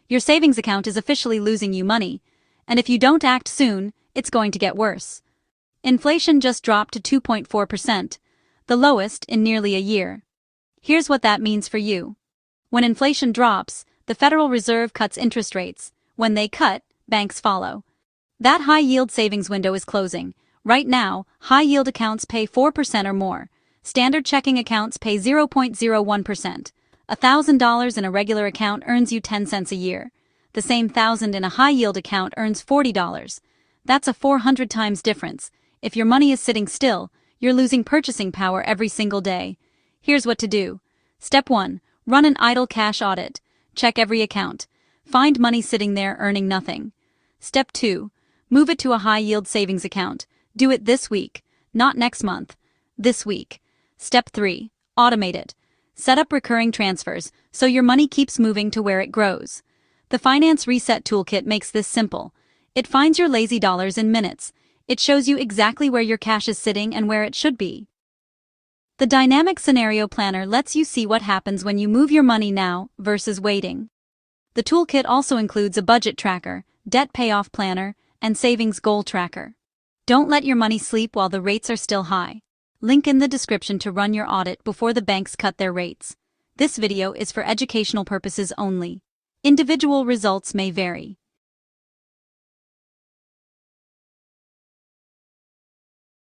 Your savings account is officially losing you money, and if you don't act soon, it's going to get worse. Inflation just dropped to 2.4%, the lowest in nearly a year. Here's what that means for you. When inflation drops, the Federal Reserve cuts interest rates. When they cut, banks follow. That high-yield savings window is closing. Right now, high-yield accounts pay 4% or more. Standard checking accounts pay 0.01%. $1,000 in a regular account earns you 10 cents a year. The same $1,000 in a high-yield account earns $40. That's a 400 times difference. If your money is sitting still, you're losing purchasing power every single day. Here's what to do. Step 1. Run an idle cash audit. Check every account. Find money sitting there earning nothing. Step 2. Move it to a high-yield savings account. Do it this week, not next month. This week. Step 3. Automate it. Set up recurring transfers so your money keeps moving to where it grows. The Finance Reset Toolkit makes this simple. It finds your lazy dollars in minutes. It shows you exactly where your cash is sitting and where it should be. The Dynamic Scenario Planner lets you see what happens when you move your money now versus waiting. The toolkit also includes a budget tracker, debt payoff planner, and savings goal tracker. Don't let your money sleep while the rates are still high. Link in the description to run your audit before the banks cut their rates. This video is for educational purposes only. Individual results may vary.